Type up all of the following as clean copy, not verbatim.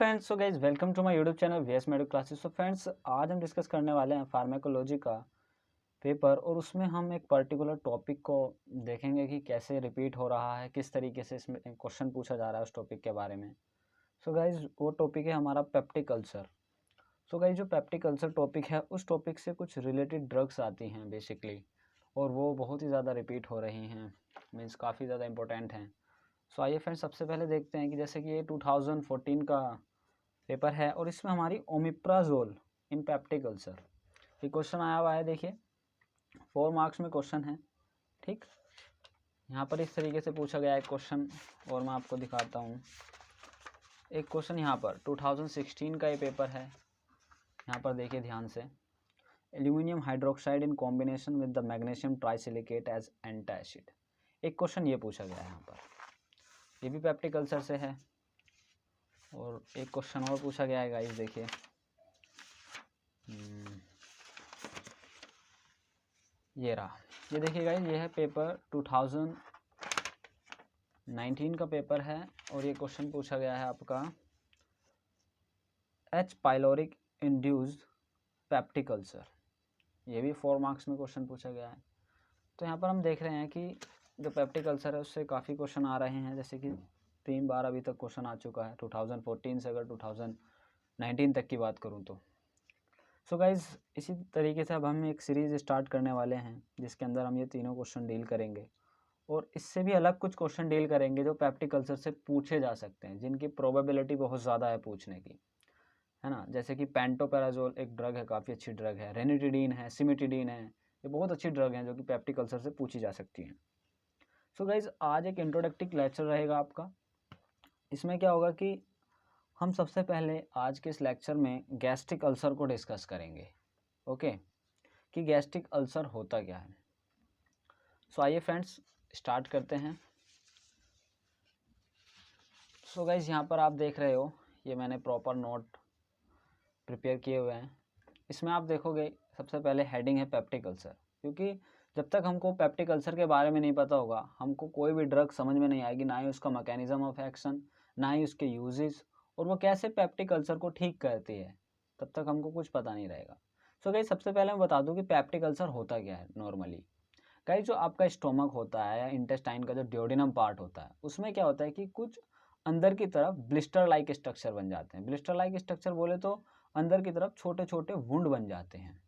Friends, so guys welcome to my YouTube channel VS medical classes. So friends, आज हम discuss करने वाले हैं फार्माकोलॉजी का पेपर और उसमें हम एक पर्टिकुलर टॉपिक को देखेंगे कि कैसे रिपीट हो रहा है, किस तरीके से इसमें क्वेश्चन पूछा जा रहा है उस टॉपिक के बारे में। सो गाइज वो टॉपिक है हमारा पेप्टिक अल्सर। सो गाइज जो पेप्टिक अल्सर टॉपिक है उस टॉपिक से कुछ रिलेटेड ड्रग्स आती हैं बेसिकली, और वो बहुत ही ज़्यादा रिपीट हो रही हैं, मीन्स काफ़ी ज़्यादा इंपॉर्टेंट हैं। सो आइए फ्रेंड्स, सबसे पहले देखते हैं कि जैसे कि ये 2014 का पेपर है और इसमें हमारी ओमिप्राजोल इन पेप्टिक अल्सर ये क्वेश्चन आया हुआ है। देखिए 4 मार्क्स में क्वेश्चन है। ठीक, यहाँ पर इस तरीके से पूछा गया है क्वेश्चन और मैं आपको दिखाता हूँ। एक क्वेश्चन यहाँ पर 2016 का ये पेपर है। यहाँ पर देखिए ध्यान से, aluminium hydroxide in combination with the magnesium trisilicate as antacid. एक क्वेश्चन ये पूछा गया है यहाँ पर, ये भी पेप्टिक अल्सर से है। और एक क्वेश्चन और पूछा गया है गाइस, देखिए ये रहा, ये देखिए गाइस, ये है पेपर 2019 का पेपर है और ये क्वेश्चन पूछा गया है आपका H pyloric induced peptic ulcer. ये भी 4 मार्क्स में क्वेश्चन पूछा गया है। तो यहाँ पर हम देख रहे हैं कि जो पेप्टिक अल्सर है उससे काफ़ी क्वेश्चन आ रहे हैं, जैसे कि 3 बार अभी तक क्वेश्चन आ चुका है 2014 से। अगर 2019 तक की बात करूँ तो सो गाइज़ इसी तरीके से अब हम एक सीरीज़ स्टार्ट करने वाले हैं जिसके अंदर हम ये तीनों क्वेश्चन डील करेंगे और इससे भी अलग कुछ क्वेश्चन डील करेंगे जो पेप्टिक अल्सर से पूछे जा सकते हैं, जिनकी प्रोबेबिलिटी बहुत ज़्यादा है पूछने की, है ना। जैसे कि पेंटोपेराजोल एक ड्रग है, काफ़ी अच्छी ड्रग है। रेनिटिडीन है, सिमिटिडीन है, ये बहुत अच्छी ड्रग हैं जो कि पेप्टिक अल्सर से पूछी जा सकती हैं। सो गाइज़ आज एक इंट्रोडक्टिव लेक्चर रहेगा आपका। इसमें क्या होगा कि हम सबसे पहले आज के इस लेक्चर में गैस्ट्रिक अल्सर को डिस्कस करेंगे। ओके, कि गैस्ट्रिक अल्सर होता क्या है। सो आइए फ्रेंड्स स्टार्ट करते हैं। सो गाइज यहाँ पर आप देख रहे हो, ये मैंने प्रॉपर नोट प्रिपेयर किए हुए हैं। इसमें आप देखोगे सबसे पहले हेडिंग है पेप्टिक अल्सर, क्योंकि जब तक हमको पेप्टिक अल्सर के बारे में नहीं पता होगा हमको कोई भी ड्रग समझ में नहीं आएगी, ना ही उसका मैकेनिज्म ऑफ एक्शन, ना ही उसके यूजेस, और वो कैसे पेप्टिक अल्सर को ठीक करती है, तब तक हमको कुछ पता नहीं रहेगा। सो गाइज सबसे पहले मैं बता दूं कि पेप्टिक अल्सर होता क्या है नॉर्मली। गाइज जो आपका स्टोमक होता है या इंटेस्टाइन का जो ड्योडेनम पार्ट होता है, उसमें क्या होता है कि कुछ अंदर की तरफ ब्लिस्टर लाइक स्ट्रक्चर बन जाते हैं। ब्लिस्टर लाइक स्ट्रक्चर बोले तो अंदर की तरफ छोटे छोटे वुंड बन जाते हैं,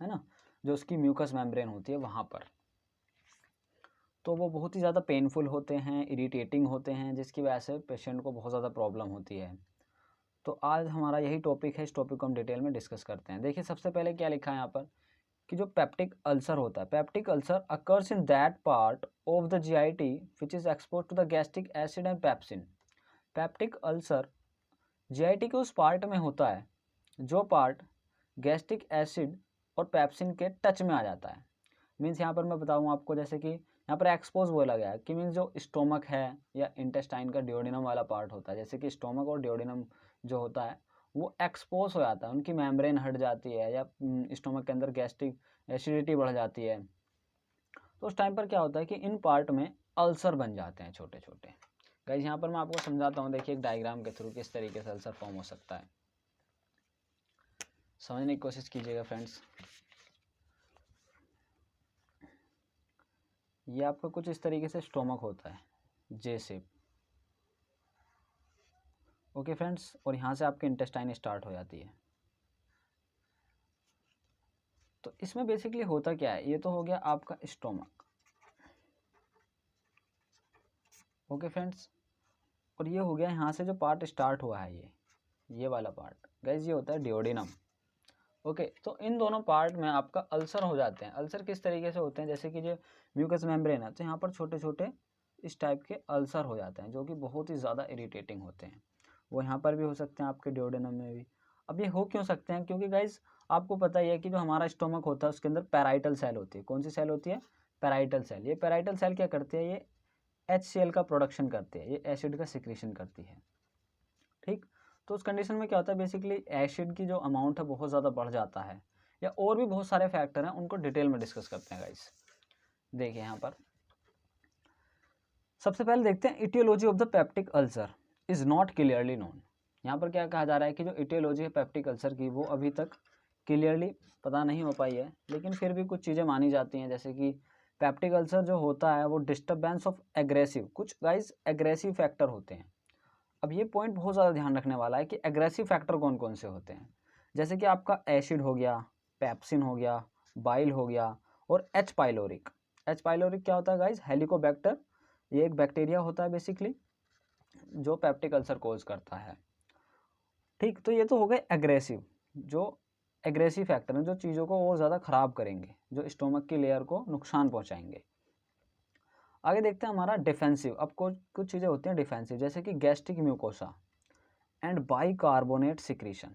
है ना, जो उसकी म्यूकस मेम्ब्रेन होती है वहाँ पर। तो वो बहुत ही ज़्यादा पेनफुल होते हैं, इरिटेटिंग होते हैं, जिसकी वजह से पेशेंट को बहुत ज़्यादा प्रॉब्लम होती है। तो आज हमारा यही टॉपिक है, इस टॉपिक को हम डिटेल में डिस्कस करते हैं। देखिए सबसे पहले क्या लिखा है यहाँ पर कि जो पेप्टिक अल्सर होता है, peptic ulcer occurs in that part of the GIT which is expose to the gastric acid and pepsin. Peptic ulcer GIT के उस पार्ट में होता है जो पार्ट गैस्ट्रिक एसिड और पेप्सिन के टच में आ जाता है। मीन्स यहाँ पर मैं बताऊँ आपको, जैसे कि यहाँ पर एक्सपोज बोला गया है कि मीन्स जो स्टोमक है या इंटेस्टाइन का ड्योडेनम वाला पार्ट होता है, जैसे कि स्टोमक और ड्योडेनम जो होता है वो एक्सपोज हो जाता है, उनकी मेम्ब्रेन हट जाती है या स्टोमक के अंदर गैस्ट्रिक एसिडिटी बढ़ जाती है। तो उस टाइम पर क्या होता है कि इन पार्ट में अल्सर बन जाते हैं छोटे छोटे। गाइस यहाँ पर मैं आपको समझाता हूँ, देखिए एक डायग्राम के थ्रू किस तरीके से अल्सर फॉर्म हो सकता है, समझने की कोशिश कीजिएगा फ्रेंड्स। ये आपका कुछ इस तरीके से स्टोमक होता है, जे शेप। ओके फ्रेंड्स, और यहाँ से आपके इंटेस्टाइन स्टार्ट हो जाती है। तो इसमें बेसिकली होता क्या है, ये तो हो गया आपका स्टोमक। ओके फ्रेंड्स, और ये हो गया यहाँ से जो पार्ट स्टार्ट हुआ है, ये वाला पार्ट गाइज ये होता है ड्योडेनम। ओके, तो इन दोनों पार्ट में आपका अल्सर हो जाते हैं। अल्सर किस तरीके से होते हैं, जैसे कि जो म्यूकस मेम्ब्रेन है तो यहाँ पर छोटे छोटे इस टाइप के अल्सर हो जाते हैं जो कि बहुत ही ज़्यादा इरिटेटिंग होते हैं। वो यहाँ पर भी हो सकते हैं, आपके ड्योडेनम में भी। अब ये हो क्यों सकते हैं, क्योंकि गाइज आपको पता ही है कि जो हमारा स्टोमक होता है उसके अंदर पैराइटल सेल होती है। कौन सी सेल होती है, पैराइटल सेल। ये पैराइटल सेल क्या करती है, ये HCl का प्रोडक्शन करती है, ये एसिड का सिक्रीशन करती है। ठीक, तो उस कंडीशन में क्या होता है, बेसिकली एसिड की जो अमाउंट है बहुत ज़्यादा बढ़ जाता है, या और भी बहुत सारे फैक्टर हैं, उनको डिटेल में डिस्कस करते हैं गाइस। देखिए यहाँ पर सबसे पहले देखते हैं aetiology of the peptic ulcer is not clearly known. यहाँ पर क्या कहा जा रहा है कि जो इटियोलॉजी है पेप्टिक अल्सर की वो अभी तक क्लियरली पता नहीं हो पाई है, लेकिन फिर भी कुछ चीज़ें मानी जाती हैं, जैसे कि पेप्टिक अल्सर जो होता है वो डिस्टर्बेंस ऑफ एग्रेसिव, कुछ गाइस एग्रेसिव फैक्टर होते हैं। अब ये पॉइंट बहुत ज़्यादा ध्यान रखने वाला है कि एग्रेसिव फैक्टर कौन कौन से होते हैं। जैसे कि आपका एसिड हो गया, पेप्सिन हो गया, बाइल हो गया और एच पाइलोरिक। एच पाइलोरिक क्या होता है गाइस? हेलिकोबैक्टर, ये एक बैक्टीरिया होता है बेसिकली जो पेप्टिक अल्सर कोज करता है। ठीक, तो ये तो हो गए एग्रेसिव, जो एग्रेसिव फैक्टर हैं जो चीज़ों को और ज़्यादा ख़राब करेंगे, जो स्टोमक की लेयर को नुकसान पहुंचाएंगे। आगे देखते हैं हमारा डिफेंसिव। अब कुछ चीज़ें होती हैं डिफेंसिव, जैसे कि gastric mucosa and bicarbonate secretion,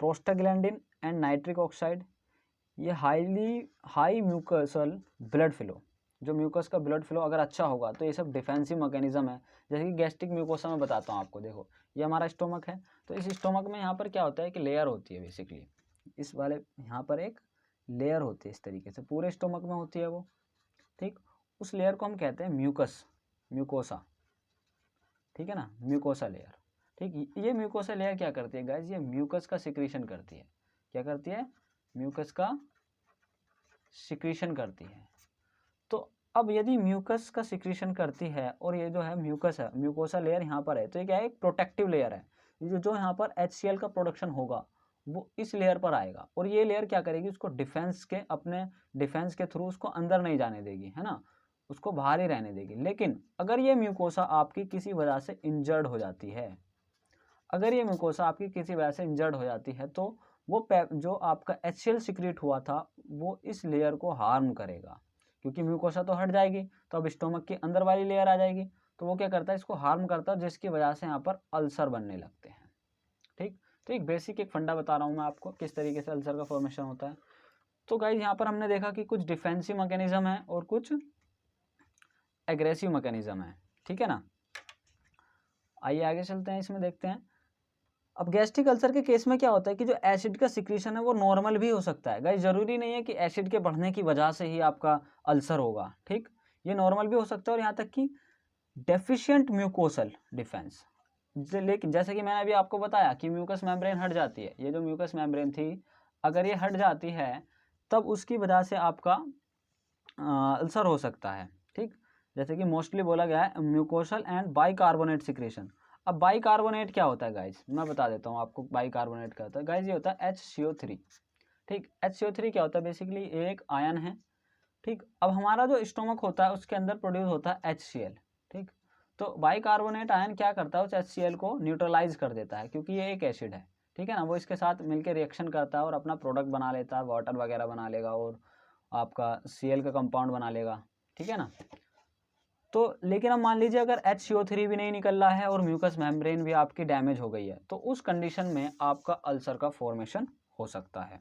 prostaglandin and nitric oxide, ये हाई म्यूकसल ब्लड फ्लो, जो म्यूकस का ब्लड फ्लो अगर अच्छा होगा तो ये सब डिफेंसिव मैकेनिज्म है। जैसे कि गैस्ट्रिक म्यूकोसा में बताता हूँ आपको, देखो ये हमारा स्टोमक है, तो इस स्टोमक में यहाँ पर क्या होता है कि लेयर होती है बेसिकली, इस वाले यहाँ पर एक लेयर होती है, इस तरीके से पूरे स्टोमक में होती है वो। ठीक, उस लेयर को हम कहते हैं म्यूकस, म्यूकोसा, ठीक है ना, म्यूकोसा लेयर। ठीक, ये म्यूकोसा लेयर क्या करती है गाइज? ये म्यूकस का सिक्रीशन करती है। क्या करती है? म्यूकस का सिक्रीशन करती है। तो अब यदि म्यूकस का सिक्रीशन करती है और ये जो है म्यूकस है, म्यूकोसा लेयर यहाँ पर है, तो ये क्या है? एक प्रोटेक्टिव लेयर है। जो यहाँ पर HCl का प्रोडक्शन होगा वो इस लेयर पर आएगा, और ये लेयर क्या करेगी? उसको डिफेंस के, अपने डिफेंस के थ्रू उसको अंदर नहीं जाने देगी, है ना, उसको बाहर ही रहने देगी। लेकिन अगर ये म्यूकोसा आपकी किसी वजह से इंजर्ड हो जाती है, अगर ये म्यूकोसा आपकी किसी वजह से इंजर्ड हो जाती है, तो वो जो आपका HCl सिक्रीट हुआ था वो इस लेयर को हार्म करेगा, क्योंकि म्यूकोसा तो हट जाएगी तो अब स्टोमक की अंदर वाली लेयर आ जाएगी, तो वो क्या करता है? इसको हार्म करता है, जिसकी वजह से यहाँ पर अल्सर बनने लगते हैं। ठीक, तो एक बेसिक एक फंडा बता रहा हूँ मैं आपको किस तरीके से अल्सर का फॉर्मेशन होता है। तो गाइज यहाँ पर हमने देखा कि कुछ डिफेंसिव मैकेनिज्म है और कुछ एग्रेसिव मैकेनिज्म है, ठीक है ना। आइए आगे चलते हैं, इसमें देखते हैं। अब गैस्ट्रिक अल्सर के केस में क्या होता है कि जो एसिड का सिक्रीशन है वो नॉर्मल भी हो सकता है गाइस, जरूरी नहीं है कि एसिड के बढ़ने की वजह से ही आपका अल्सर होगा। ठीक, ये नॉर्मल भी हो सकता है, और यहाँ तक कि डेफिशिएंट म्यूकोसल डिफेंस, लेकिन जैसे कि मैंने अभी आपको बताया कि म्यूकस मेम्ब्रेन हट जाती है, ये जो म्यूकस मेम्ब्रेन थी अगर ये हट जाती है तब उसकी वजह से आपका अल्सर हो सकता है। ठीक, जैसे कि मोस्टली बोला गया है म्यूकोसल एंड बाइकार्बोनेट सिक्रेशन। अब बाइकार्बोनेट क्या होता है गाइज? मैं बता देता हूँ आपको बाइकार्बोनेट क्या होता है। गाइज ये होता है HCO3। ठीक, HCO3 क्या होता है? बेसिकली एक आयन है। ठीक, अब हमारा जो स्टोमक होता है उसके अंदर प्रोड्यूस होता है HCl। ठीक, तो बाइकार्बोनेट आयन क्या करता है? उस HCl को न्यूट्रलाइज कर देता है, क्योंकि ये एक एसिड है, ठीक है ना, वो इसके साथ मिलकर रिएक्शन करता है और अपना प्रोडक्ट बना लेता है, वाटर वगैरह बना लेगा और आपका Cl का कंपाउंड बना लेगा, ठीक है ना। तो लेकिन अब मान लीजिए अगर HCO3 भी नहीं निकल रहा है और म्यूकस मेम्ब्रेन भी आपकी डैमेज हो गई है, तो उस कंडीशन में आपका अल्सर का फॉर्मेशन हो सकता है।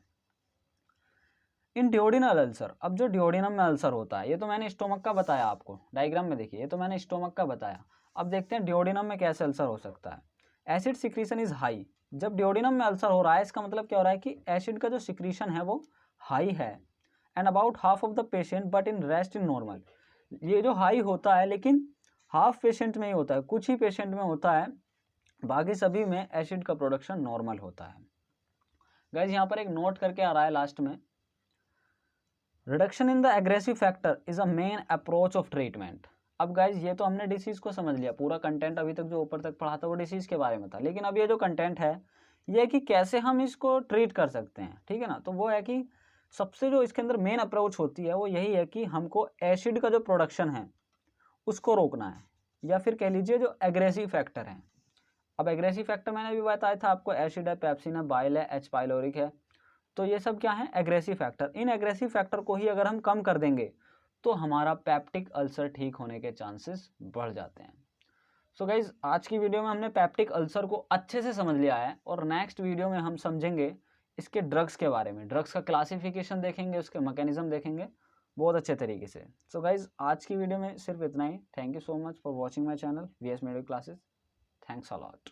इन डियोडिनल अल्सर, अब जो डियोडिनम में अल्सर होता है, ये तो मैंने स्टोमक का बताया आपको, डायग्राम में देखिए, ये तो मैंने स्टोमक का बताया। अब देखते हैं डियोडिनम में कैसे अल्सर हो सकता है। Acid secretion is high. जब डियोडिनम में अल्सर हो रहा है इसका मतलब क्या हो रहा है कि एसिड का जो सिक्रीशन है वो हाई है, and about half of the patient but in rest in normal. ये जो हाई होता है लेकिन हाफ पेशेंट में ही होता है, कुछ ही पेशेंट में होता है, बाकी सभी में एसिड का प्रोडक्शन नॉर्मल होता है। गाइज यहाँ पर एक नोट करके आ रहा है लास्ट में, reduction in the aggressive factor is a main approach of treatment. अब गाइज ये तो हमने डिसीज को समझ लिया, पूरा कंटेंट अभी तक जो ऊपर तक पढ़ा था वो डिसीज के बारे में था, लेकिन अब ये जो कंटेंट है ये कि कैसे हम इसको ट्रीट कर सकते हैं, ठीक है ना। तो वो है कि सबसे जो इसके अंदर मेन अप्रोच होती है वो यही है कि हमको एसिड का जो प्रोडक्शन है उसको रोकना है, या फिर कह लीजिए जो एग्रेसिव फैक्टर है। अब एग्रेसिव फैक्टर मैंने भी बताया था आपको, एसिड है, पेप्सिन है, बाइल है, H पाइलोरिक है, तो ये सब क्या है? Aggressive factor. इन एग्रेसिव फैक्टर को ही अगर हम कम कर देंगे तो हमारा पेप्टिक अल्सर ठीक होने के चांसेस बढ़ जाते हैं। सो गाइज आज की वीडियो में हमने पेप्टिक अल्सर को अच्छे से समझ लिया है, और नेक्स्ट वीडियो में हम समझेंगे इसके ड्रग्स के बारे में, ड्रग्स का क्लासिफिकेशन देखेंगे, उसके मैकेनिज्म देखेंगे बहुत अच्छे तरीके से। सो गाइज आज की वीडियो में सिर्फ इतना ही। Thank you so much for watching my channel VS medical classes. Thanks a lot.